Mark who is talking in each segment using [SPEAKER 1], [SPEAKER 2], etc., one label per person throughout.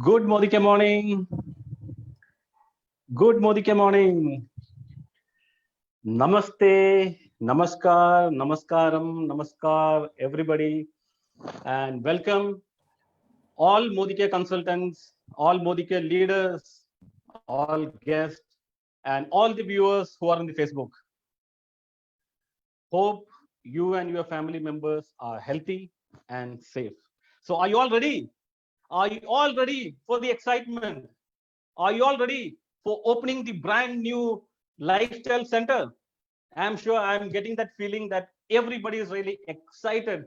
[SPEAKER 1] Good Modike morning. Good Modike morning. Namaste, Namaskar, Namaskaram, Namaskar, everybody, and welcome all Modike consultants, all Modike leaders, all guests, and all the viewers who are on the Facebook. Hope you and your family members are healthy and safe. So, are you all ready? Are you all ready for the excitement? Are you all ready for opening the brand new lifestyle center? I'm sure I'm getting that feeling that everybody is really excited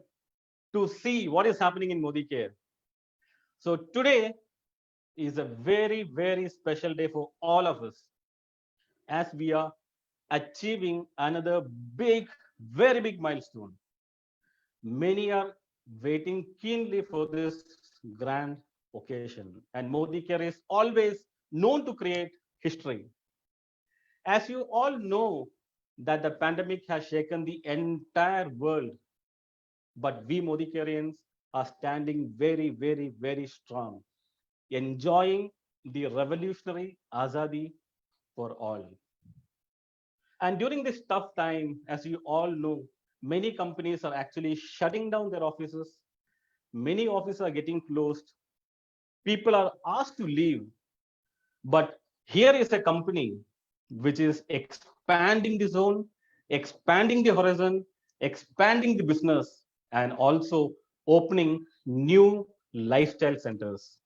[SPEAKER 1] to see what is happening in Modi Care. So today is a very, very special day for all of us as we are achieving another big, very big milestone. Many are waiting keenly for this grand occasion, and Modi Care is always known to create history. As you all know, that the pandemic has shaken the entire world, but we Modicarians are standing very, very, very strong, enjoying the revolutionary Azadi for all. And during this tough time, as you all know, many companies are actually shutting down their offices. Many offices are getting closed. People are asked to leave. But here is a company which is expanding the zone, expanding the horizon, expanding the business, and also opening new lifestyle centers.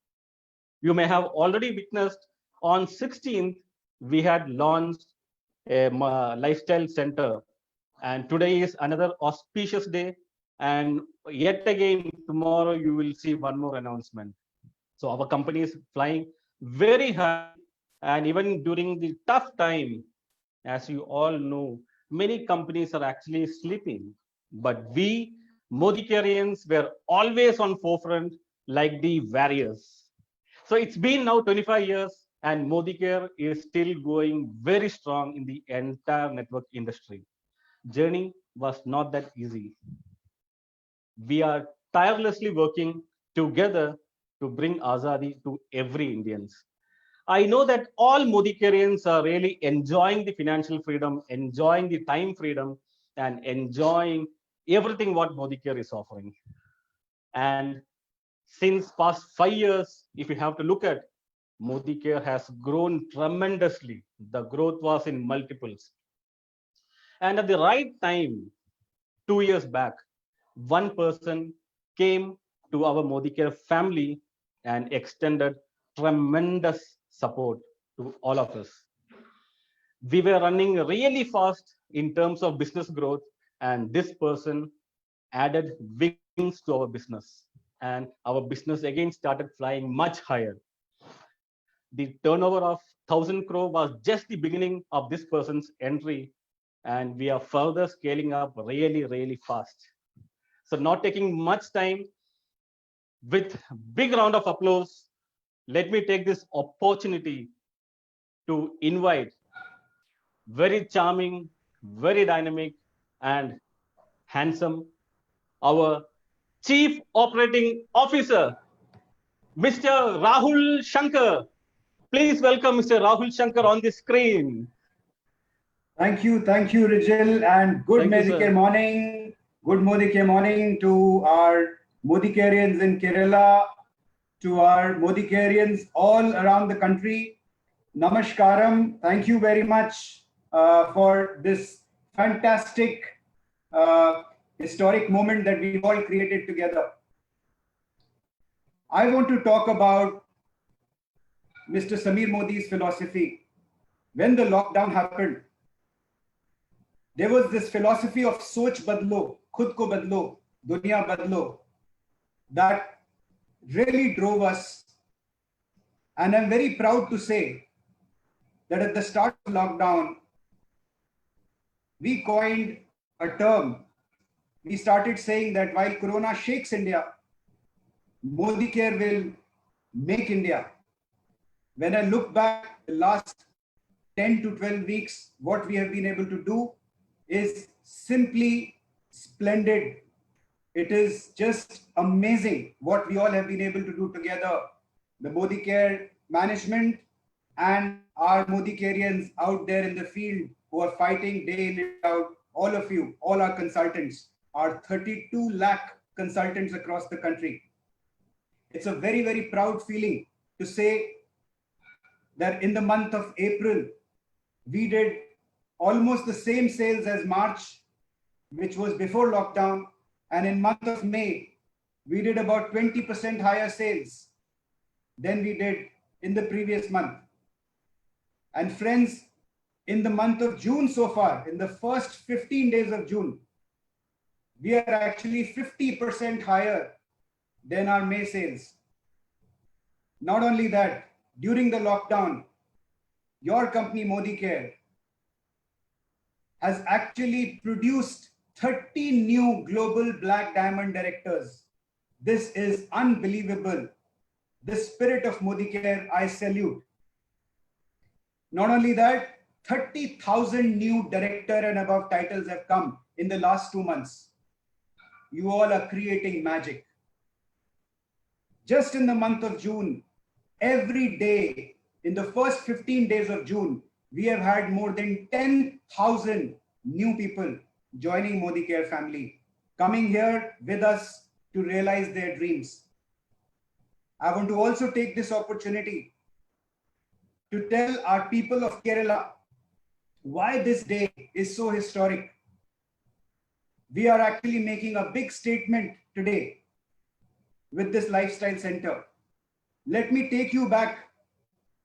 [SPEAKER 1] You may have already witnessed on 16th, we had launched a lifestyle center, and today is another auspicious day. And yet again, tomorrow you will see one more announcement. So our company is flying very high, and even during the tough time, as you all know, many companies are actually sleeping. But we Modicarians were always on forefront like the warriors. So it's been now 25 years, and Modicare is still going very strong in the entire network industry. Journey was not that easy. We are tirelessly working together to bring Azadi to every Indians. I know that all Modicarians are really enjoying the financial freedom, enjoying the time freedom, and enjoying everything what Modicare is offering. And since past 5 years, if you have to look at, Modicare has grown tremendously. The growth was in multiples. And at the right time, 2 years back, one person came to our Modicare family and extended tremendous support to all of us. We were running really fast in terms of business growth, and this person added wings to our business. And our business again started flying much higher. The turnover of 1,000 crore was just the beginning of this person's entry, and we are further scaling up really, really fast. So, not taking much time, with big round of applause, let me take this opportunity to invite very charming, very dynamic, and handsome our Chief Operating Officer, Mr. Rahul Shankar. Please welcome Mr. Rahul Shankar on the screen.
[SPEAKER 2] Thank you, Rijal, and good
[SPEAKER 1] Thank you,
[SPEAKER 2] Modike
[SPEAKER 1] sir.
[SPEAKER 2] morning. Good Modike morning to our Modicarians in Kerala, to our Modicarians all around the country. Namaskaram. Thank you very much for this fantastic historic moment that we've all created together. I want to talk about Mr. Samir Modi's philosophy. When the lockdown happened, there was this philosophy of soch badlo, khud ko badlo, dunya badlo, that really drove us. And I'm very proud to say that at the start of lockdown, we coined a term. We started saying that while Corona shakes India, Modi Care will make India. When I look back the last 10 to 12 weeks, what we have been able to do is simply splendid. It is just amazing what we all have been able to do together the Modi Care management, and our Modi Careans out there in the field who are fighting day in and out, all of you, all our consultants, our 32 lakh consultants across the country. It's a very, very proud feeling to say that in the month of April, we did almost the same sales as March, which was before lockdown. And in month of May, we did about 20% higher sales than we did in the previous month. And friends, in the month of June so far, in the first 15 days of June, we are actually 50% higher than our May sales. Not only that, during the lockdown, your company Modi Care has actually produced 30 new global Black Diamond directors. This is unbelievable. The spirit of Modi Care, I salute. Not only that, 30,000 new director and above titles have come in the last 2 months. You all are creating magic. Just in the month of June, every day, in the first 15 days of June, we have had more than 10,000 new people joining Modi Care family, coming here with us to realize their dreams. I want to also take this opportunity to tell our people of Kerala why this day is so historic. We are actually making a big statement today with this lifestyle center. Let me take you back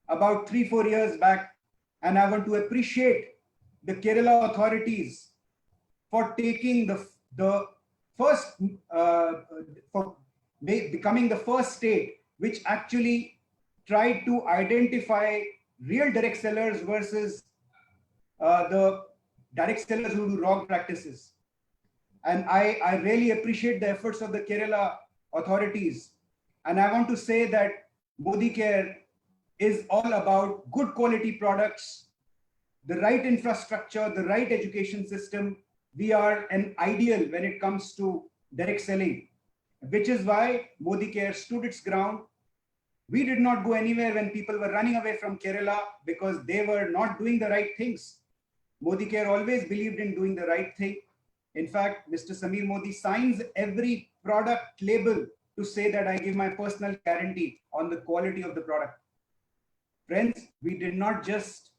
[SPEAKER 2] about 3-4 years back, and I want to appreciate the Kerala authorities for taking the first, for becoming the first state which actually tried to identify real direct sellers versus the direct sellers who do wrong practices. And I really appreciate the efforts of the Kerala authorities. And I want to say that Modi Care is all about good quality products, the right infrastructure, the right education system. We are an ideal when it comes to direct selling, which is why Modi Care stood its ground. We did not go anywhere when people were running away from Kerala because they were not doing the right things. Modi Care always believed in doing the right thing. In fact, Mr. Samir Modi signs every product label to say that I give my personal guarantee on the quality of the product. Friends, we did not just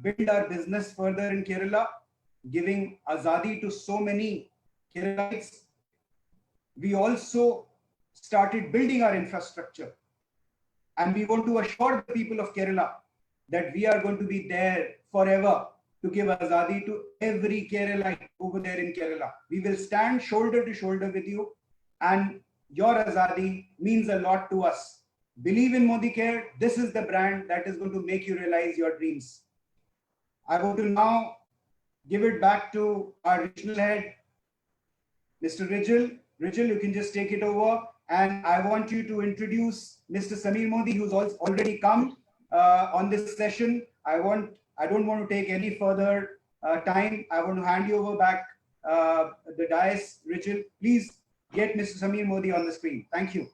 [SPEAKER 2] build our business further in Kerala, giving Azadi to so many Keralites. We also started building our infrastructure. And we want to assure the people of Kerala that we are going to be there forever to give Azadi to every Keralite over there in Kerala. We will stand shoulder to shoulder with you, and your Azadi means a lot to us. Believe in Modi Care. This is the brand that is going to make you realize your dreams. I want to now give it back to our regional head, Mr. Rijal. Rijal, you can just take it over. And I want you to introduce Mr. Samir Modi, who's already come on this session. I don't want to take any further time. I want to hand you over back the dais. Rijal, please get Mr. Samir Modi on the screen. Thank you.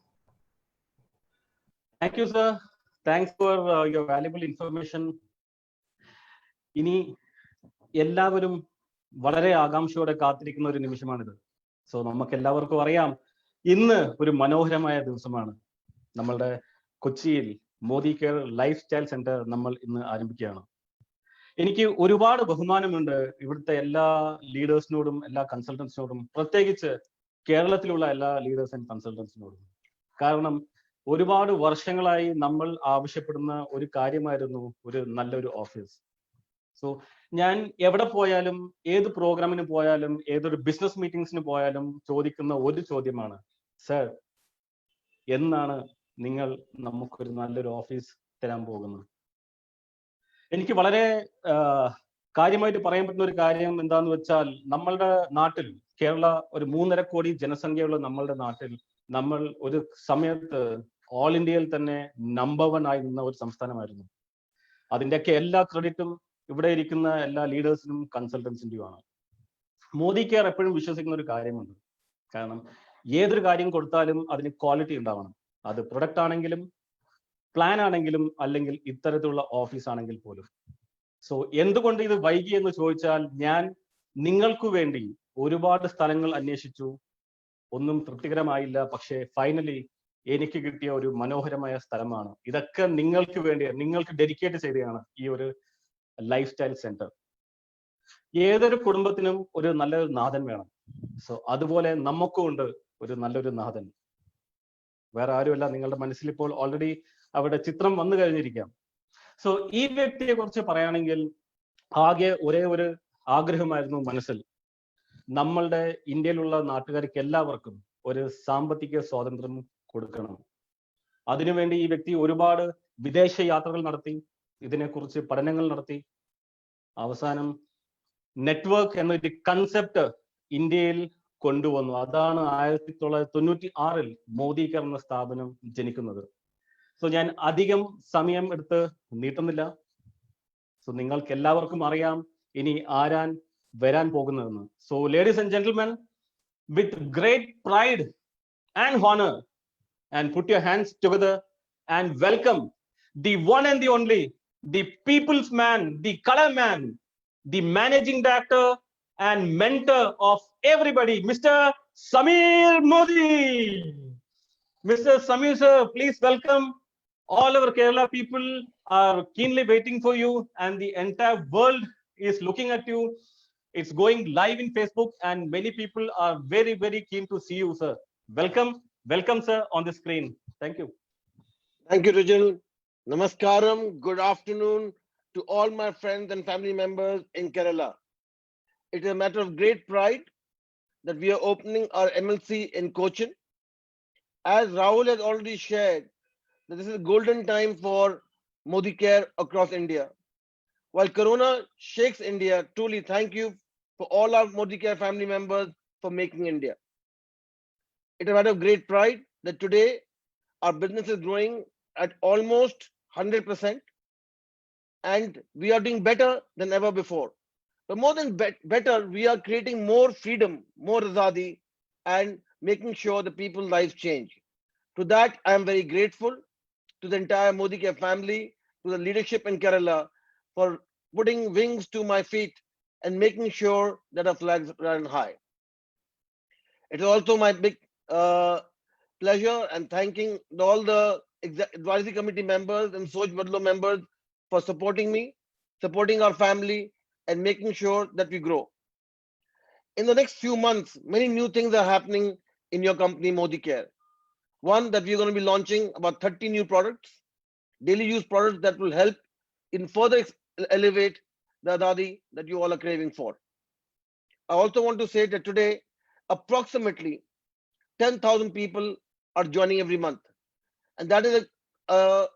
[SPEAKER 1] Thank you, sir. Thanks for your valuable information. ഇനി എല്ലാവരും വളരെ ആകാംക്ഷയോടെ കാത്തിരിക്കുന്ന ഒരു നിമിഷമാണിത്. So നമുക്ക് എല്ലാവർക്കും അറിയാം, ഇന്ന് ഒരു മനോഹരമായ ദിവസമാണ്. നമ്മളുടെ കൊച്ചിയിൽ Modi care life style centre നമ്മൾ ഇന്ന് ആരംഭിക്കുകയാണ്. എനിക്ക് ഒരുപാട് ബഹുമാനമുണ്ട് ഇവിടുത്തെ എല്ലാ ലീഡേഴ്സിനോടും എല്ലാ കൺസൾട്ടൻസിനോടും, പ്രത്യേകിച്ച് കേരളത്തിലുള്ള എല്ലാ ലീഡേഴ്സ് ആൻഡ് കൺസൾട്ടൻസിനോടും. കാരണം ഒരുപാട് വർഷങ്ങളായി നമ്മൾ ആവശ്യപ്പെടുന്ന ഒരു കാര്യമായിരുന്നു ഒരു നല്ലൊരു ഓഫീസ്. സോ ഞാൻ എവിടെ പോയാലും, ഏത് പ്രോഗ്രാമിന് പോയാലും, ഏതൊരു ബിസിനസ് മീറ്റിംഗ്സിന് പോയാലും ചോദിക്കുന്ന ഒരു ചോദ്യമാണ്, സർ, എന്നാണ് നിങ്ങൾ നമുക്കൊരു നല്ലൊരു ഓഫീസ് തരാൻ പോകുന്നത്? എനിക്ക് വളരെ കാര്യമായിട്ട് പറയാൻ പറ്റുന്ന ഒരു കാര്യം എന്താന്ന് വെച്ചാൽ, നമ്മളുടെ നാട്ടിൽ, കേരള ഒരു 3.5 കോടി ജനസംഖ്യയുള്ള നമ്മളുടെ നാട്ടിൽ, നമ്മൾ ഒരു സമയത്ത് ഓൾ ഇന്ത്യയിൽ തന്നെ നമ്പർ 1 ആയി നിന്ന ഒരു സംസ്ഥാനമായിരുന്നു. അതിൻ്റെയൊക്കെ എല്ലാ ക്രെഡിറ്റും ഇവിടെ ഇരിക്കുന്ന എല്ലാ ലീഡേഴ്സിനും കൺസൾട്ടൻസിൻ്റെയുമാണ്. മോദി കെയർ എപ്പോഴും വിശ്വസിക്കുന്ന ഒരു കാര്യമുണ്ട്. കാരണം ഏതൊരു കാര്യം കൊടുത്താലും അതിന് ക്വാളിറ്റി ഉണ്ടാവണം. അത് പ്രൊഡക്റ്റ് ആണെങ്കിലും പ്ലാൻ ആണെങ്കിലും അല്ലെങ്കിൽ ഇത്തരത്തിലുള്ള ഓഫീസ് ആണെങ്കിൽ പോലും. സോ എന്തുകൊണ്ട് ഇത് വൈകി എന്ന് ചോദിച്ചാൽ, ഞാൻ നിങ്ങൾക്ക് വേണ്ടി ഒരുപാട് സ്ഥലങ്ങൾ അന്വേഷിച്ചു, ഒന്നും തൃപ്തികരമായില്ല. പക്ഷേ ഫൈനലി എനിക്ക് കിട്ടിയ ഒരു മനോഹരമായ സ്ഥലമാണ്. ഇതൊക്കെ നിങ്ങൾക്ക് വേണ്ടി, നിങ്ങൾക്ക് ഡെഡിക്കേറ്റ് ചെയ്തതാണ് ഈ ഒരു ലൈഫ് സ്റ്റൈൽ സെന്റർ. ഏതൊരു കുടുംബത്തിനും ഒരു നല്ലൊരു നാഥൻ വേണം. സോ അതുപോലെ നമുക്കും ഉണ്ട് ഒരു നല്ലൊരു നാഥൻ. വേറെ ആരുമല്ല, നിങ്ങളുടെ മനസ്സിൽ ഇപ്പോൾ ഓൾറെഡി അവിടെ ചിത്രം വന്നു കഴിഞ്ഞിരിക്കാം. സോ ഈ വ്യക്തിയെ കുറിച്ച് പറയുകയാണെങ്കിൽ, ആകെ ഒരേ ഒരു ആഗ്രഹമായിരുന്നു മനസ്സിൽ. നമ്മളുടെ ഇന്ത്യയിലുള്ള നാട്ടുകാർക്ക് എല്ലാവർക്കും ഒരു സാമ്പത്തിക സ്വാതന്ത്ര്യം കൊടുക്കണം. അതിനുവേണ്ടി ഈ വ്യക്തി ഒരുപാട് വിദേശ യാത്രകൾ നടത്തി, ഇതിനെക്കുറിച്ച് പഠനങ്ങൾ നടത്തി. അവസാനം നെറ്റ്വർക്ക് എന്നൊരു കൺസെപ്റ്റ് ഇന്ത്യയിൽ കൊണ്ടുവന്നു. അതാണ് 1996 മോദി കെയർ എന്ന സ്ഥാപനം ജനിക്കുന്നത്. സോ ഞാൻ അധികം സമയം എടുത്ത് നീട്ടുന്നില്ല. സോ നിങ്ങൾക്ക് എല്ലാവർക്കും അറിയാം ഇനി ആരാൻ വരാൻ പോകുന്നതെന്ന്. So ladies and gentlemen, with great pride and honour, and put your hands together and welcome the one and the only, the people's man, the color man, the managing director and mentor of everybody, Mr. Sameer Modi. Mr. Sameer sir, please welcome. All our Kerala people are keenly waiting for you, and the entire world is looking at you. It's going live in Facebook, and many people are very, very keen to see you, sir. Welcome. Welcome, sir, on the screen. Thank you.
[SPEAKER 3] Thank you, Rijal. Namaskaram. Good afternoon to all my friends and family members in Kerala. It is a matter of great pride that we are opening our MLC in Cochin. As Rahul has already shared, that this is a golden time for Modi Care across India. While Corona shakes India, truly thank you for all our Modi Care family members for making India. It is a matter of great pride that today our business is growing at almost 100%, and we are doing better than ever before. But more than better, we are creating more freedom, more azadi, and making sure the people's lives change. To that, I am very grateful to the entire Modi Care family, to the leadership in Kerala for putting wings to my feet and making sure that our flags run high. It is also my big pleasure and thanking all the advisory committee members and Soch Badlo members for supporting me, supporting our family, and making sure that we grow. In the next few months, many new things are happening in your company, Modi Care. One, that we're going to be launching about 30 new products, daily use products that will help in further elevate the Adadi that you all are craving for. I also want to say that today, approximately 10,000 people are joining every month. And that is a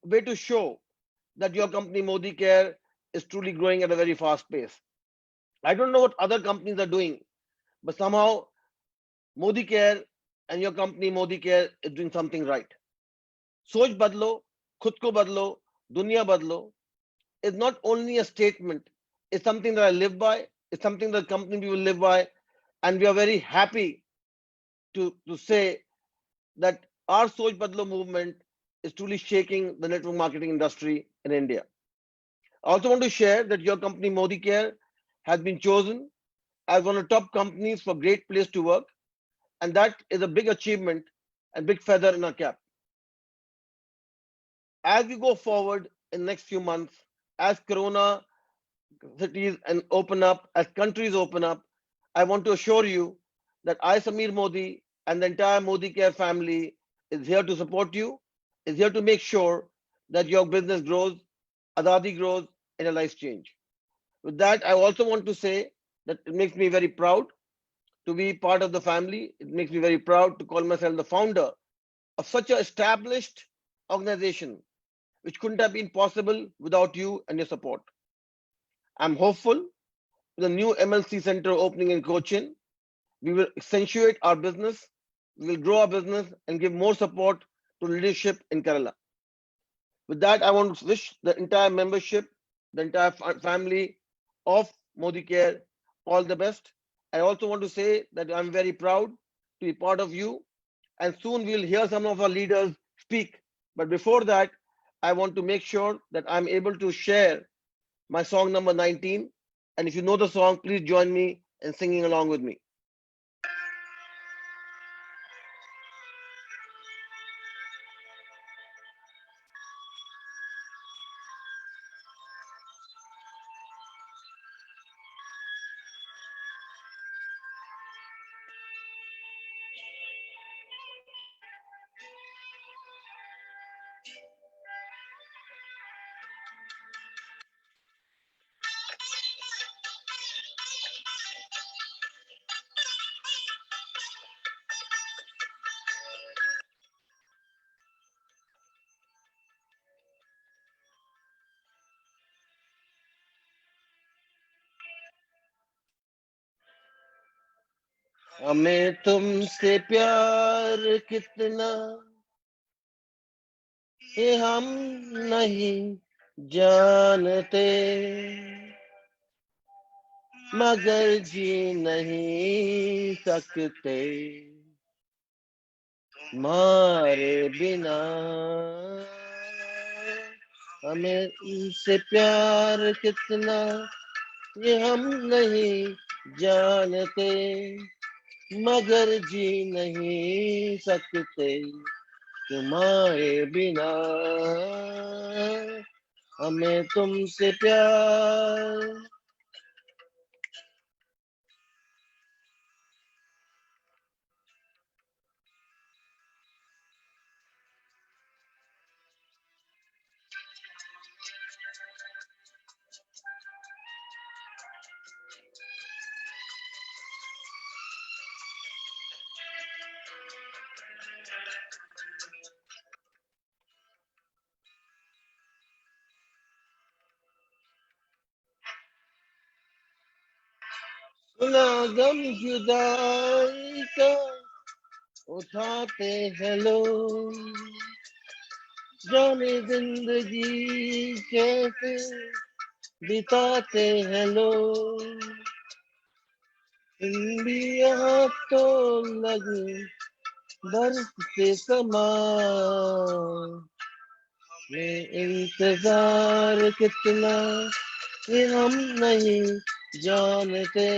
[SPEAKER 3] way to show that your company Modi Care is truly growing at a very fast pace. I don't know what other companies are doing, but somehow Modi Care and your company Modi Care is doing something right. Soch Badlo, Khud Ko Badlo, Dunya Badlo is not only a statement, it's something that I live by, it's something that the company will live by, and we are very happy to say that our Soch Badlo movement is truly shaking the network marketing industry in India. I also want to share that your company Modi Care has been chosen as one of the top companies for great place to work, and that is a big achievement and big feather in our cap. As we go forward in the next few months, as Corona cities and open up, as countries open up, I want to assure you that I, Sameer Modi, and the entire Modi Care family is here to support you, is here to make sure that your business grows, Adadi grows, and your life change. With that, I also want to say that it makes me very proud to be part of the family. It makes me very proud to call myself the founder of such an established organization, which couldn't have been possible without you and your support. I'm hopeful with the new MLC center opening in Cochin, we will accentuate our business, we will grow our business and give more support to leadership in Kerala. With that, I want to wish the entire membership, the entire family of Modi Care all the best. I also want to say that I'm very proud to be part of you, and soon we'll hear some of our leaders speak But before that, I want to make sure that I'm able to share my song number 19. And if you know the song, please join me in singing along with me. हमें तुमसे प्यार कितना ये हम नहीं जानते, मगर जी नहीं सकते तुम्हारे बिना। हमें तुमसे प्यार कितना ये हम नहीं जानते, मगर जी नहीं सकते तुम्हारे बिना। हमें तुमसे प्यार। सुना गम जुदाई का उठाते हैं लोग, जाने जिंदगी कैसे बिताते हैं लोग। भी यहाँ तो लगे बर्फ के समान, में इंतजार कितना ये हम नहीं जानते,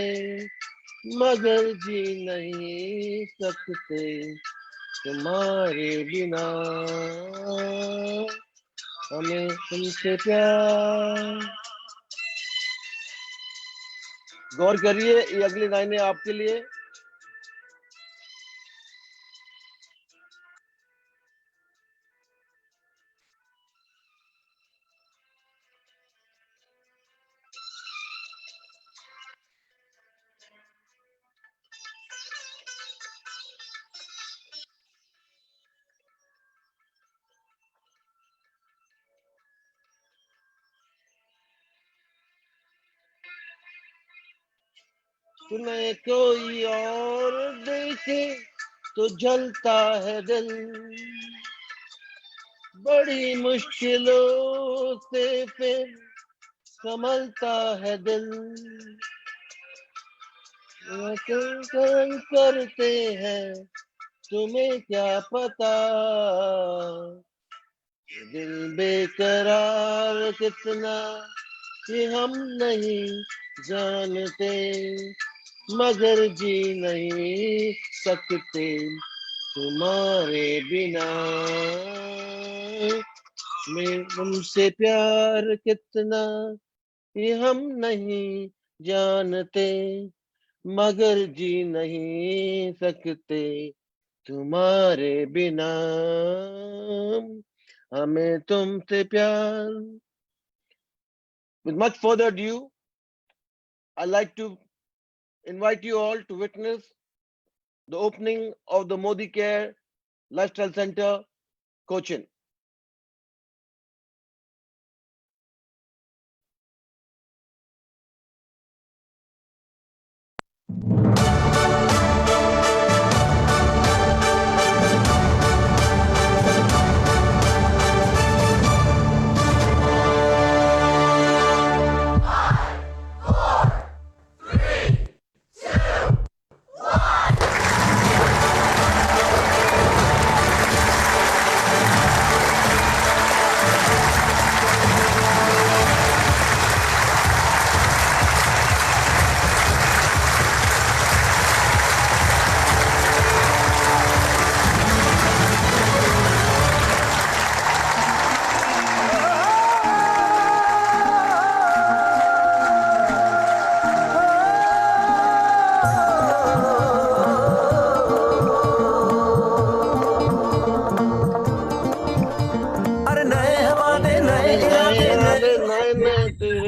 [SPEAKER 3] मगर जी नहीं सकते तुम्हारे बिना। हमें तुमसे प्यार। गौर करिए, ये अगली लाइनें आपके लिए। तुम्हें कोई और देखे तो जलता है दिल, बड़ी मुश्किलों से फिर संभलता है दिल। करते हैं तुम्हें क्या पता, दिल बेकरार कितना ये हम नहीं जानते, मगर जी नहीं सकते तुम्हारे बिना। मैं तुमसे प्यार कितना ये हम नहीं जानते, मगर जी नहीं सकते तुम्हारे बिना। हमें तुमसे प्यार। With much further ado, I'd like to invite you all to witness the opening of the Modi Care Lifestyle Center, Cochin.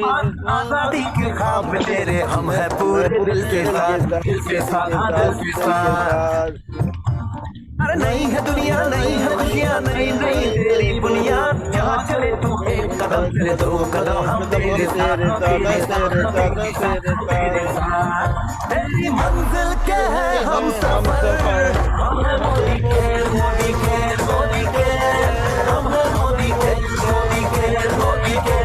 [SPEAKER 4] आजादी के ख्वाब तेरे हम है पूरे दिल के साथ, दिल के साथ, दिल के साथ। अरे नहीं है दुनिया, नहीं है खुशियाँ, नहीं नहीं तेरी बुनियाद, जहाँ चले तू एक कदम, तेरे दो कदम, हम तेरे साथ, तेरे साथ, तेरे साथ। तेरी मंजिल के है हम सफर, हम है मोदी के, मोदी के, मोदी के, हम है मोदी के, मोदी के, मोदी के।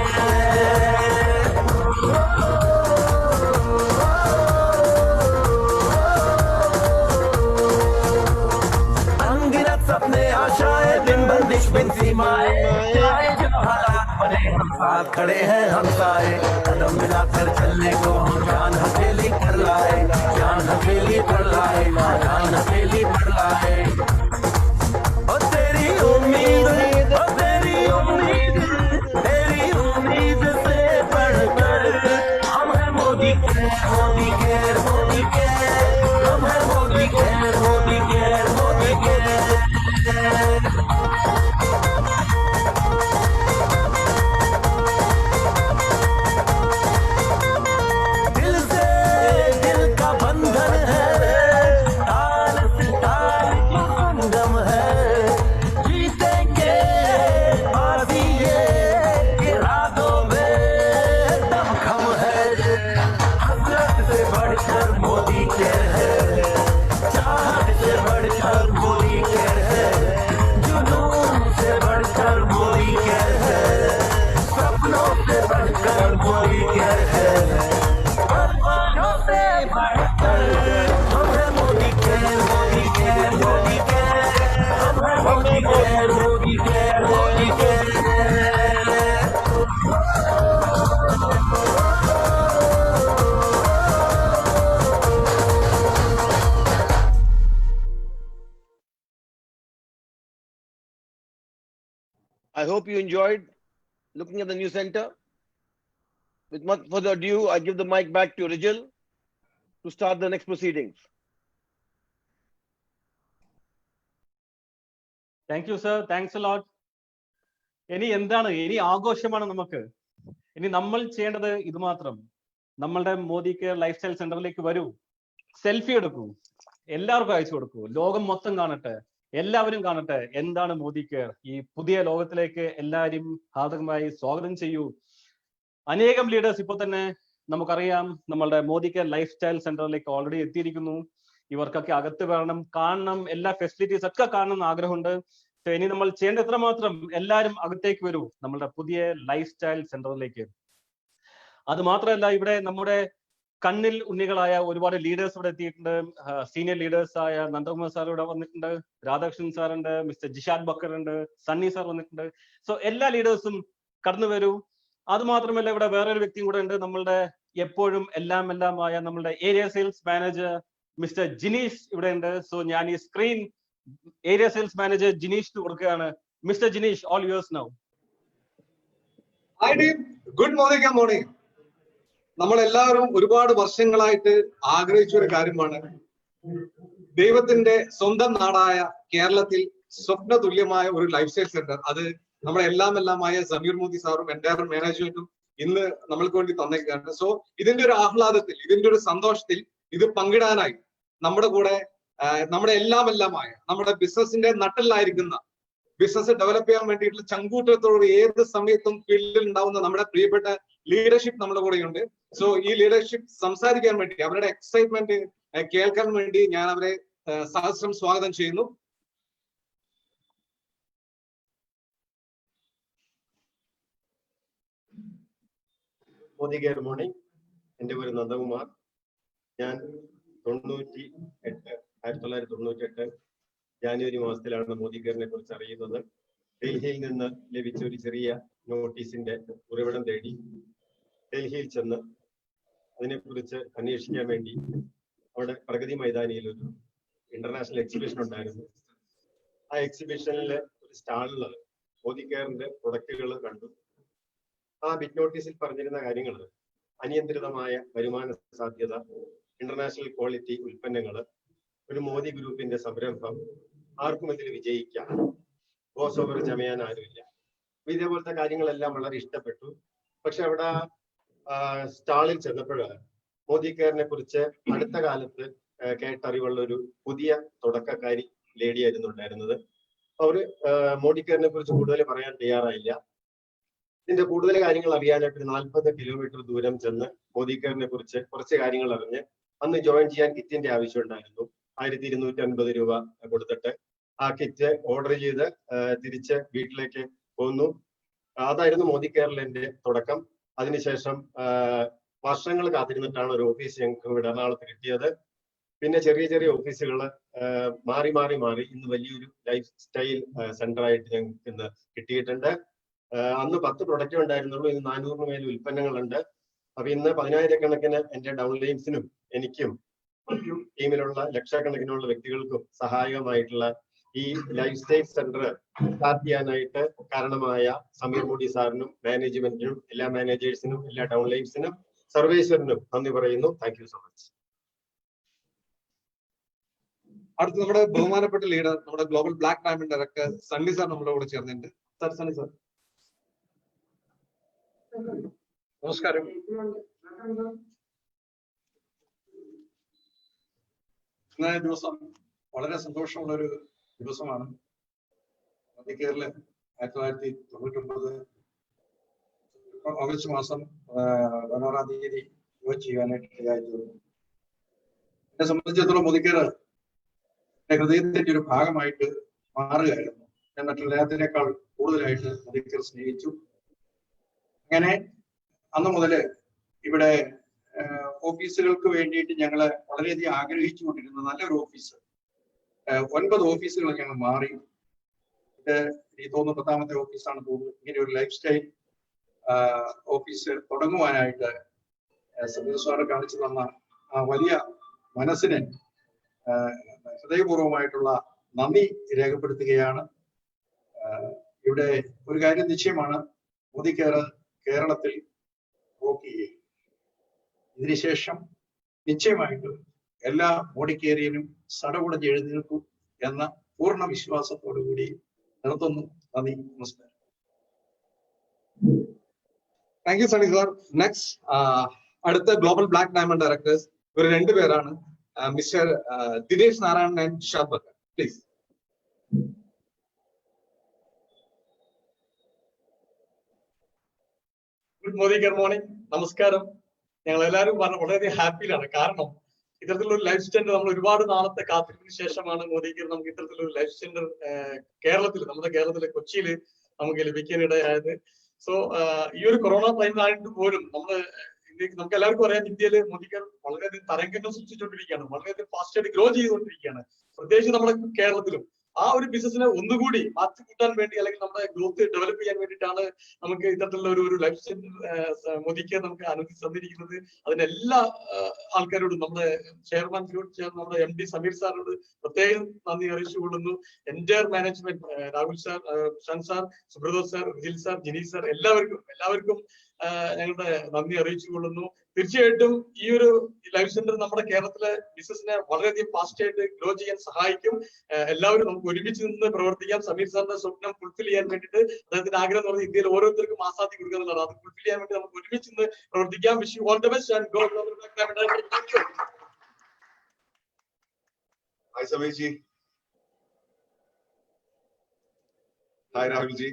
[SPEAKER 4] अनगिनत सपने आशाएं, दिन बंदिश बिन सीमाएं, चाहे जो हालात बने हम साथ खड़े हैं हम सारे, कदम मिलाकर चलने को हम जान हथेली कर लाए, जान हथेली कर लाए, जान हथेली कर लाए। ओ तेरी उम्मीद, ओ तेरी उम्मीद, तेरी उम्मीद से बढ़कर हम हैं मोदी के, मोदी के, मोदी के, हम हैं मोदी के, मोदी के, मोदी के। दिल से दिल का बंधन है, ताल से ताल की संगम है, जीतेंगे बाजी ये इरादों में दमखम है। हसरत से बढ़कर मोदी के है, चाहत से बढ़कर मोदी के है, जुनून से बढ़कर मोदी के है, सपनों से बढ़कर मोदी के है, अरमानों से बढ़कर हम हैं मोदी के, मोदी के, मोदी के, हम हैं मोदी के, मोदी के, मोदी के।
[SPEAKER 3] I hope you enjoyed looking at the new center. With much further ado, I give the mic back to Rijal to start the next proceedings.
[SPEAKER 1] Thank you sir, thanks a lot. ഇനി എന്താണ്, ഇനി ആഘോഷമാണ് നമുക്ക്. ഇനി നമ്മൾ ചെയ്യേണ്ടത് ഇത് മാത്രം. നമ്മളുടെ മോദി കെയർ ലൈഫ് സ്റ്റൈൽ സെന്ററിലേക്ക് വരൂ, സെൽഫി എടുക്കൂ, എല്ലാവർക്കും അയച്ചു കൊടുക്കൂ, ലോകം മൊത്തം കാണട്ടെ, എല്ലാവരും കാണട്ടെ എന്താണ് മോദി കെയർ. ഈ പുതിയ ലോകത്തിലേക്ക് എല്ലാവരും ഹാർദവമായി സ്വാഗതം ചെയ്യൂ. അനേകം ലീഡേഴ്സ് ഇപ്പോൾ തന്നെ നമുക്കറിയാം നമ്മളുടെ മോദി കെയർ ലൈഫ് സ്റ്റൈൽ സെന്ററിലേക്ക് ഓൾറെഡി എത്തിയിരിക്കുന്നു. ഇവർക്കൊക്കെ അകത്ത് വരണം, കാണണം, എല്ലാ ഫെസിലിറ്റീസ് ഒക്കെ കാണണം എന്ന് ആഗ്രഹമുണ്ട്. ഇനി നമ്മൾ ചെയ്യേണ്ട എത്രമാത്രം, എല്ലാവരും അകത്തേക്ക് വരൂ നമ്മളുടെ പുതിയ ലൈഫ് സ്റ്റൈൽ സെന്ററിലേക്ക്. അത് മാത്രമല്ല, ഇവിടെ നമ്മുടെ കണ്ണിൽ ഉണ്ണികളായ ഒരുപാട് ലീഡേഴ്സ് ഇവിടെ എത്തിയിട്ടുണ്ട്. സീനിയർ ലീഡേഴ്സ് ആയ നന്ദകുമാർ സാർ ഇവിടെ വന്നിട്ടുണ്ട്, രാധാകൃഷ്ണൻ സാർ ഉണ്ട്, മിസ്റ്റർ ജിഷാദ് ബക്കർ ഉണ്ട്, സണ്ണി സാർ വന്നിട്ടുണ്ട്. സോ എല്ലാ ലീഡേഴ്സും കടന്നു വരൂ. അത് മാത്രമല്ല, ഇവിടെ വേറൊരു വ്യക്തിയും കൂടെ ഉണ്ട്, നമ്മളുടെ എപ്പോഴും എല്ലാമായ നമ്മളുടെ area sales manager mister Jineesh ഇവിടെ ഉണ്ട്. സോ ഞാൻ ഈ സ്ക്രീൻ ഏരിയ സെയിൽസ് മാനേജർ ജിനീഷിന് കൊടുക്കുകയാണ്. Mister Jineesh, all yours now.
[SPEAKER 5] Hi team, good morning. Morning. നമ്മളെല്ലാവരും ഒരുപാട് വർഷങ്ങളായിട്ട് ആഗ്രഹിച്ച ഒരു കാര്യമാണ് ദൈവത്തിന്റെ സ്വന്തം നാടായ കേരളത്തിൽ സ്വപ്ന തുല്യമായ ഒരു ലൈഫ് സ്റ്റൈൽ സെന്റർ. അത് നമ്മുടെ എല്ലാമായ സമീർ മോദി സാറും എൻ്റയർ മാനേജ്മെന്റും ഇന്ന് നമ്മൾക്ക് വേണ്ടി തന്നേക്കാണ്. സോ ഇതിന്റെ ഒരു ആഹ്ലാദത്തിൽ, ഇതിന്റെ ഒരു സന്തോഷത്തിൽ ഇത് പങ്കിടാനായി നമ്മുടെ കൂടെ നമ്മുടെ എല്ലാമായ നമ്മുടെ ബിസിനസിന്റെ നട്ടലിലായിരിക്കുന്ന, ബിസിനസ് ഡെവലപ്പ് ചെയ്യാൻ വേണ്ടിയിട്ടുള്ള ചങ്കൂറ്റത്തോട് ഏത് സമയത്തും ഫീൽഡിൽ ഉണ്ടാവുന്ന നമ്മുടെ പ്രിയപ്പെട്ട ലീഡർഷിപ്പ് നമ്മുടെ കൂടെയുണ്ട്. സോ ഈ ലീഡർഷിപ്പ് സംസാരിക്കാൻ വേണ്ടി, അവരുടെ എക്സൈറ്റ്മെന്റ് കേൾക്കാൻ വേണ്ടി ഞാൻ അവരെ സഹസ്രം സ്വാഗതം ചെയ്യുന്നു.
[SPEAKER 6] Modi care morning. എൻ്റെ പേര് നന്ദകുമാർ. ഞാൻ 1998 ജാനുവരി മാസത്തിലാണ് മോദി കെയറിനെ കുറിച്ച് അറിയുന്നത്. ഡൽഹിയിൽ നിന്ന് ലഭിച്ച ഒരു ചെറിയ നോട്ടീസിന്റെ ഉറവിടം തേടി ഡൽഹിയിൽ ചെന്ന് അതിനെക്കുറിച്ച് അന്വേഷിക്കാൻ വേണ്ടി അവിടെ പ്രഗതി മൈതാനിയിൽ ഒരു ഇന്റർനാഷണൽ എക്സിബിഷൻ ഉണ്ടായിരുന്നു. ആ എക്സിബിഷനിൽ ഒരു സ്റ്റാളിൽ മോദി കെയറിന്റെ പ്രൊഡക്റ്റുകൾ കണ്ടു. ആ ബിറ്റ് നോട്ടീസിൽ പറഞ്ഞിരുന്ന കാര്യങ്ങൾ അനിയന്ത്രിതമായ വരുമാന സാധ്യത, ഇന്റർനാഷണൽ ക്വാളിറ്റി ഉൽപ്പന്നങ്ങൾ, ഒരു മോദി ഗ്രൂപ്പിന്റെ സംരംഭം, ആർക്കും ഇതിൽ വിജയിക്കാം, ബോസ് ഓവർ ചമയാൻ ആരുമില്ല. ഇതേപോലത്തെ കാര്യങ്ങളെല്ലാം വളരെ ഇഷ്ടപ്പെട്ടു. പക്ഷെ അവിടെ സ്റ്റാളിൽ ചെന്നപ്പോഴാണ് മോദി കെയറിനെ കുറിച്ച് അടുത്ത കാലത്ത് കേട്ടറിവുള്ള ഒരു പുതിയ തുടക്കക്കാരി ലേഡി ആയിരുന്നു ഉണ്ടായിരുന്നത്. അവര് മോദി കെയറിനെ കുറിച്ച് കൂടുതൽ പറയാൻ തയ്യാറായില്ല. ഇതിന്റെ കൂടുതൽ കാര്യങ്ങൾ അറിയാനായിട്ട് 40 കിലോമീറ്റർ ദൂരം ചെന്ന് മോദി കെയറിനെ കുറിച്ച് കുറച്ച് കാര്യങ്ങൾ അറിഞ്ഞ് അന്ന് ജോയിൻ ചെയ്യാൻ കിറ്റിന്റെ ആവശ്യം ഉണ്ടായിരുന്നു. 1250 രൂപ കൊടുത്തിട്ട് ആ കിറ്റ് ഓർഡർ ചെയ്ത് തിരിച്ച് വീട്ടിലേക്ക് പോന്നു. അതായിരുന്നു മോദി കെയറിൽ എന്റെ തുടക്കം. അതിനുശേഷം വർഷങ്ങൾ കാത്തിരുന്നിട്ടാണ് ഒരു ഓഫീസ് ഞങ്ങൾക്ക് ഇവിടെ എറണാകുളത്ത് കിട്ടിയത്. പിന്നെ ചെറിയ ചെറിയ ഓഫീസുകൾ മാറി മാറി മാറി ഇന്ന് വലിയൊരു ലൈഫ് സ്റ്റൈൽ സെന്റർ ആയിട്ട് ഞങ്ങൾക്ക് ഇന്ന് കിട്ടിയിട്ടുണ്ട്. അന്ന് 10 പ്രൊഡക്റ്റ് ഉണ്ടായിരുന്നുള്ളൂ, ഇന്ന് 400 മേൽ ഉൽപ്പന്നങ്ങളുണ്ട്. അപ്പൊ ഇന്ന് 10,000-കണക്കിന് എന്റെ ഡൗൺലൈൻസിനും എനിക്കും ടീമിലുള്ള ലക്ഷക്കണക്കിനുള്ള വ്യക്തികൾക്കും സഹായകമായിട്ടുള്ള ഈ ലൈഫ് സ്റ്റൈൽ സെന്റർ സ്റ്റാർട്ട് ചെയ്യാനായിട്ട് കാരണമായ സമീർ മോദി സാറിനും മാനേജ്മെന്റിനും എല്ലാ മാനേജേഴ്സിനും എല്ലാ ഡൗൺലൈൻസിനും സർവേശ്വരനും നന്ദി പറയുന്നു. Thank you so much.
[SPEAKER 5] അടുത്ത് നമ്മുടെ ബഹുമാനപ്പെട്ട ലീഡർ, നമ്മുടെ global black diamond director Sunny sir നമ്മുടെ കൂടെ ചേർന്നിട്ടുണ്ട്. Sir, Sunny sir. നമസ്കാരം. ഇന്നത്തെ ദിവസം വളരെ സന്തോഷമുള്ള ഒരു ദിവസമാണ്. മോദി കെയറിൽ 1999 ഓഗസ്റ്റ് മാസം 16-ാം തീയതി ജോയിൻ ചെയ്യാനായിട്ട് ഇടയായിരുന്നു. എന്നെ സംബന്ധിച്ചിടത്തോളം മോദി കെയർ എന്റെ ഹൃദയത്തിന്റെ ഒരു ഭാഗമായിട്ട് മാറുകയായിരുന്നു. ഞാൻ മറ്റെല്ലാത്തിനേക്കാൾ കൂടുതലായിട്ട് മോദി കെയർ സ്നേഹിച്ചു. അങ്ങനെ അന്ന് മുതല് ഇവിടെ ഓഫീസുകൾക്ക് വേണ്ടിയിട്ട് ഞങ്ങൾ വളരെയധികം ആഗ്രഹിച്ചുകൊണ്ടിരുന്ന നല്ലൊരു ഓഫീസ് 9 ഓഫീസുകൾ ഞങ്ങൾ മാറി. ഇത് എനിക്ക് തോന്നുന്നു 10ാമത്തെ ഓഫീസാണ് തോന്നുന്നു. ഇങ്ങനെ ഒരു ലൈഫ് സ്റ്റൈൽ ഓഫീസ് തുടങ്ങുവാനായിട്ട് സമീർ സാറ് കാണിച്ചു തന്ന ആ വലിയ മനസ്സിന് ഹൃദയപൂർവ്വമായിട്ടുള്ള നന്ദി രേഖപ്പെടുത്തുകയാണ്. ഇവിടെ ഒരു കാര്യം നിശ്ചയമാണ്, മോദി കെയർ കേരളത്തിൽ റോക്ക് ചെയ്യും. ഇതിനുശേഷം നിശ്ചയമായിട്ടും എല്ലാ മോദി കെയറിനും സടകുടഞ്ഞ് എഴുന്നേൽക്കും എന്ന പൂർണ്ണ വിശ്വാസത്തോടു കൂടി നിർത്തുന്നു. നന്ദി, നമസ്കാരം. Thank you Sunny sir. Next അടുത്ത ഗ്ലോബൽ ബ്ലാക്ക് ഡയമണ്ട് ഡയറക്ടേഴ്സ് ഇവർ 2 പേരാണ്. Mister Dinesh Narayanan and Shad Bakkar, please.
[SPEAKER 7] Good morning, good morning, നമസ്കാരം. ഞങ്ങൾ എല്ലാവരും വളരെയധികം ഹാപ്പിയിലാണ്. കാരണം ഇത്തരത്തിലുള്ള ലൈഫ് സെന്റർ നമ്മൾ ഒരുപാട് നാളത്തെ കാത്തിരിപ്പിന് ശേഷമാണ് മോദി കെയർ നമുക്ക് ഇത്തരത്തിലുള്ള ലൈഫ് സെന്റർ കേരളത്തിൽ, നമ്മുടെ കേരളത്തിലെ കൊച്ചിയിൽ നമുക്ക് ലഭിക്കാനിടയായത്. സോ ഈ ഒരു കൊറോണ ടൈമിലായിട്ട് പോലും നമുക്ക് എല്ലാവർക്കും അറിയാം, ഇന്ത്യയിൽ മോദി കെയർ വളരെയധികം തരംഗങ്ങൾ സൃഷ്ടിച്ചുകൊണ്ടിരിക്കുകയാണ്, വളരെയധികം ഫാസ്റ്റായിട്ട് ഗ്രോ ചെയ്തുകൊണ്ടിരിക്കുകയാണ്. പ്രത്യേകിച്ച് നമ്മുടെ കേരളത്തിലും ആ ഒരു ബിസിനസിനെ ഒന്നുകൂടി മാറ്റി കൂട്ടാൻ വേണ്ടി, അല്ലെങ്കിൽ നമ്മുടെ ഗ്രോത്ത് ഡെവലപ്പ് ചെയ്യാൻ വേണ്ടിയിട്ടാണ് നമുക്ക് ഇത്തരത്തിലുള്ള ഒരു ലൈഫ് സെന്റർ മോദി കെയർ നമുക്ക് അനുമതി തന്നിരിക്കുന്നത്. അതിന് എല്ലാ ആൾക്കാരോടും, നമ്മുടെ ചെയർമാൻ നമ്മുടെ MD സമീർ സാറിനോട് പ്രത്യേകം നന്ദി അറിയിച്ചുകൊള്ളുന്നു. Entire management, Rahul sir, Prashanth sir, Subrathosh sir, Vijil sir, Jineesh sir, എല്ലാവർക്കും ഞങ്ങളുടെ നന്ദി അറിയിച്ചുകൊള്ളുന്നു. തീർച്ചയായിട്ടും ഈ ഒരു ലൈഫ് സെന്റർ നമ്മുടെ കേരളത്തിലെ ബിസിനസിനെ വളരെയധികം ഫാസ്റ്റ് ആയിട്ട് ഗ്രോ ചെയ്യാൻ സഹായിക്കും. എല്ലാവരും നമുക്ക് ഒരുമിച്ച് നിന്ന് പ്രവർത്തിക്കാം. സമീർ സാറിന്റെ സ്വപ്നം ഫുൾഫിൽ ചെയ്യാൻ വേണ്ടിയിട്ട്, അദ്ദേഹത്തിന്റെ ആഗ്രഹം എന്ന് പറഞ്ഞാൽ ഇന്ത്യയിൽ ഓരോരുത്തർക്കും ആസാദി കൊടുക്കുക എന്നുള്ളതാണ്. അത് ഫുൾഫിൽ ചെയ്യാൻ വേണ്ടി നമുക്ക് ഒരുമിച്ച് നിന്ന് പ്രവർത്തിക്കാം. Wish you all the best and go global black diamond.
[SPEAKER 8] Hi Samir ji. Hi Rahul ji.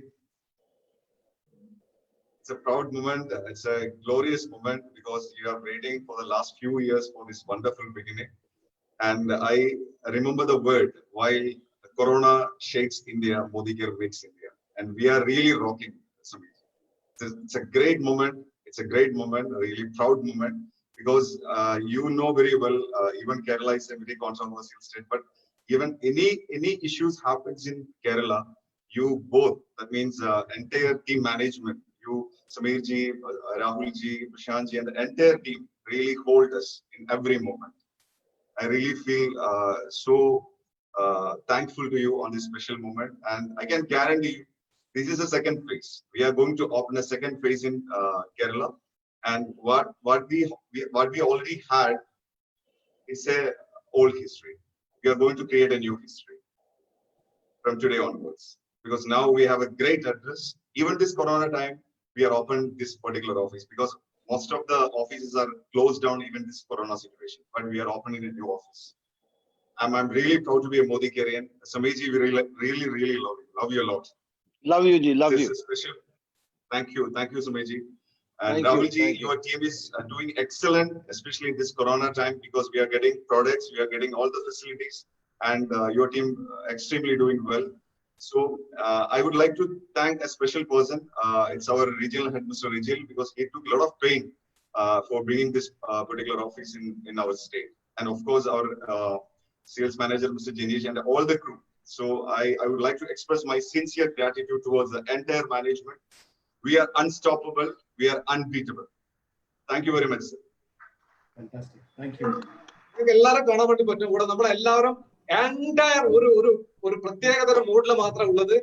[SPEAKER 8] It's a proud moment. It's a glorious moment because you are waiting for the last few years for this wonderful beginning. And I remember the word, while Corona shakes India, Modi Kare makes India. And we are really rocking, Samir. It's a great moment. It's a great moment, a really proud moment. Because you know very well, even Kerala is a very controversial state, but even any issues happens in Kerala, you both, that means entire team management, you, Samir ji, Rahul ji, Prashant ji, and the entire team really hold us in every moment. I really feel so thankful to you on this special moment, and I can guarantee you, this is the second phase. We are going to open a second phase in Kerala. And what we already had is a old history. We are going to create a new history from today onwards, because now we have a great address. Even this Corona time, we are open this particular office because most of the offices are closed down even this corona situation, but we are opening a new office. I'm really proud to be a Modi Karian. Sameerji, we really love you a lot.
[SPEAKER 3] Love you, Ji. Love
[SPEAKER 8] This
[SPEAKER 3] you.
[SPEAKER 8] is special. Thank you, Sameerji. And
[SPEAKER 3] Thank you,
[SPEAKER 8] Rahulji,
[SPEAKER 3] thank you.
[SPEAKER 8] your team is doing excellent, especially in this corona time, because we are getting products, we are getting all the facilities, and your team extremely doing well. So I would like to thank a special person. It's our regional head, Mr. Rijil, because he took a lot of pain for bringing this particular office in our state. And of course, our sales manager, Mr. Jinish, and all the crew. So I would like to express my sincere gratitude towards the entire management. We are unstoppable. We are unbeatable. Thank you very much, sir.
[SPEAKER 2] Fantastic. Thank you.
[SPEAKER 5] നിങ്ങൾക്ക് എല്ലാവരും കാണാൻ വേണ്ടി പറ്റും. കൂടെ നമ്മളെല്ലാവരും entire ഒരു പ്രത്യേകതരം മൂഡിൽ മാത്രമേ ഉള്ളത്.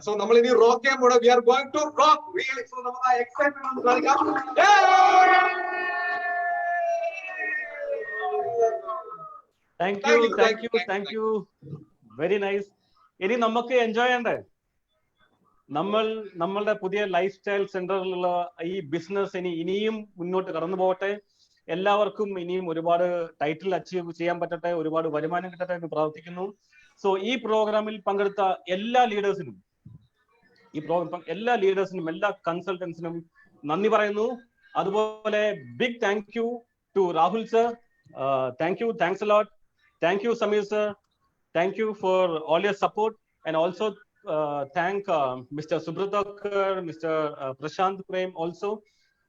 [SPEAKER 5] സോ നമ്മൾ ഇനി റോക്ക് ചെയ്യാൻ പോണ. We are going to rock really. So നമുക്ക് ആ എക്സൈറ്റ്മെന്റ് കാണിക്കാം.
[SPEAKER 1] Thank you. Very nice. ഇനി നമുക്ക് എൻജോയ് ചെയ്യണ്ടേ? നമ്മളുടെ പുതിയ ലൈഫ് സ്റ്റൈൽ സെന്ററിലുള്ള ഈ ബിസിനസ് ഇനിയും മുന്നോട്ട് കടന്നു പോകട്ടെ. എല്ലാവർക്കും ഇനിയും ഒരുപാട് ടൈറ്റിൽ അച്ചീവ് ചെയ്യാൻ പറ്റട്ടെ, ഒരുപാട് വരുമാനം കിട്ടട്ടെ എന്ന് പ്രാർത്ഥിക്കുന്നു. സോ ഈ പ്രോഗ്രാമിൽ പങ്കെടുത്ത എല്ലാ ലീഡേഴ്സിനും, എല്ലാ കൺസൾട്ടൻസിനും നന്ദി പറയുന്നു. അതുപോലെ big thank you to Rahul sir. Thanks a lot. Thank you, Sameer sir. Thank you for all your support, and also thank Mr. Subratokar, Mr. Prashant Prem also,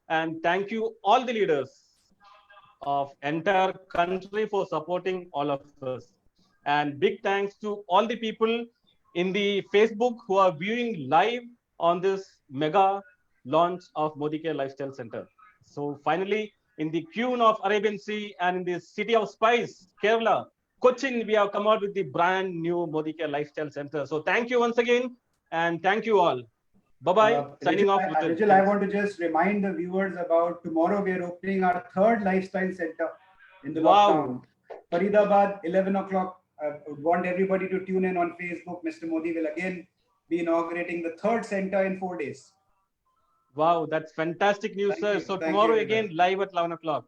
[SPEAKER 1] and thank you all the leaders of entire country for supporting all of us. And big thanks to all the people in the Facebook who are viewing live on this mega launch of Modi Care Lifestyle Center. So finally, in the Queen of Arabian Sea and in the city of spice, Kerala, Cochin, we have come out with the brand new Modi Care Lifestyle Center. So thank you once again, and thank you all. Bye-bye. Signing off.
[SPEAKER 2] Rijil, I want to just remind the viewers about tomorrow we are opening our third lifestyle center in the lockdown. Faridabad, 11 o'clock. I would want everybody to tune in on Facebook. Mr. Modi will again be inaugurating the third center in 4 days.
[SPEAKER 1] Wow, that's fantastic news, sir. So tomorrow again, live at 11 o'clock.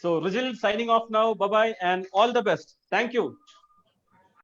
[SPEAKER 1] So Rijil signing off now. Bye-bye and all the best. Thank you.